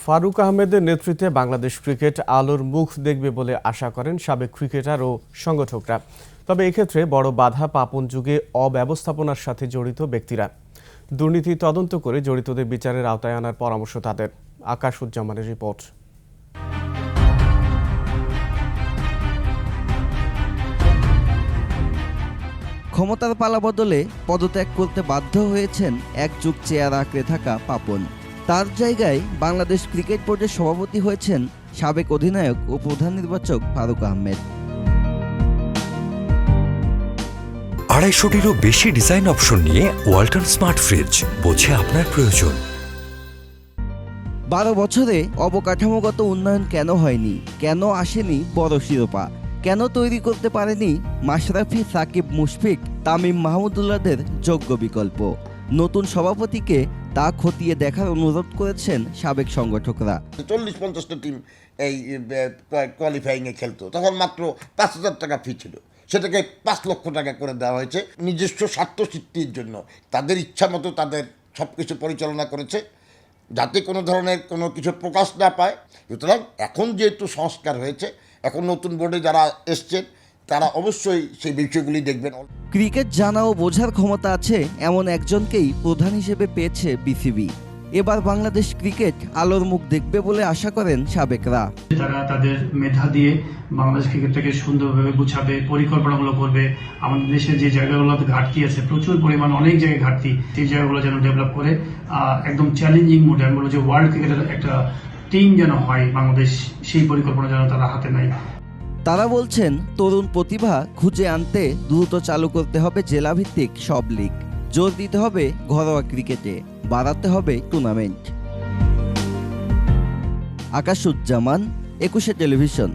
ফারুক আহমেদের নেতৃত্বে বাংলাদেশ ক্রিকেট আলোর মুখ দেখবে বলে আশা করেন সাবেক ক্রিকেটার ও সংগঠকরা। তবে এক্ষেত্রে বড় বাধা পাপন যুগে অব্যবস্থাপনার সাথে জড়িত ব্যক্তিরা। দুর্নীতি তদন্ত করে জড়িতদের বিচারের আওতায় আনার পরামর্শ তাদের। আকাশুজ্জামানের রিপোর্ট। ক্ষমতার পালাবদলে পদত্যাগ করতে বাধ্য হয়েছেন এক যুগ চেয়ার আঁকড়ে থাকা পাপন। তার জায়গায় বাংলাদেশ ক্রিকেট বোর্ডের সভাপতি হয়েছেন সাবেক অধিনায়ক ও প্রধান নির্বাচক ফারুক আহমেদ। 250-টিরও বেশি ডিজাইন অপশন নিয়ে ওয়ালটন স্মার্ট ফ্রিজ, বোঝে আপনার প্রয়োজন। 12 বছরে অবকাঠামোগত উন্নয়ন কেন হয়নি? কেন আসেনি বড় শিরোপা? কেন তৈরি করতে পারেনি মাশরাফি, সাকিব, মুশফিক, তামিম, মাহমুদুল্লাহদের যোগ্য বিকল্প? নতুন সভাপতিকে তা খতিয়ে দেখার অনুরোধ করেছেন সাবেক সংগঠকরা। 40-50টা টিম এই কোয়ালিফাইংয়ে খেলতো, তখন মাত্র 5,000 টাকা ফি ছিল, সেটাকে 5 লক্ষ টাকা করে দেওয়া হয়েছে নিজস্ব স্বার্থসিদ্ধির জন্য। তাদের ইচ্ছা মতো তাদের সব কিছু পরিচালনা করেছে, যাতে কোনো ধরনের কোনো কিছু প্রকাশ না পায়। সুতরাং এখন যেহেতু সংস্কার হয়েছে, এখন নতুন বোর্ডে যারা এসছেন তারা অবশ্যই সেই বিষয়গুলি দেখবেন। ক্রিকেট জানা ও বোঝার ক্ষমতা আছে এমন একজনকেই প্রধান হিসেবে পেয়েছে বিসিবি। এবার বাংলাদেশ ক্রিকেট আলোর মুখ দেখবে বলে আশা করেন সাবেকরা। তারা তাদের মেধা দিয়ে বাংলাদেশ ক্রিকেটটাকে সুন্দরভাবে গুছাবে, পরিকল্পনাগুলো করবে। আমাদের দেশে যে জায়গাগুলোতে ঘাটতি আছে, প্রচুর পরিমাণ অনেক জায়গায় ঘাটতি, সেই জায়গাগুলো যেন ডেভেলপ করে একদম চ্যালেঞ্জিং মোডে, আমি বলবো যে ওয়ার্ল্ড ক্রিকেটের একটা টিম যেন হয় বাংলাদেশ, সেই পরিকল্পনা যেন তারা হাতে নেয়। তারা বলছেন তরুণ প্রতিভা খুঁজে আনতে দ্রুত চালু করতে হবে জেলাভিত্তিক সব লিগ, জোর দিতে হবে ঘরোয়া ক্রিকেটে, বাড়াতে হবে টুর্নামেন্ট। আকাশুজ্জামান, 21 টেলিভিশন।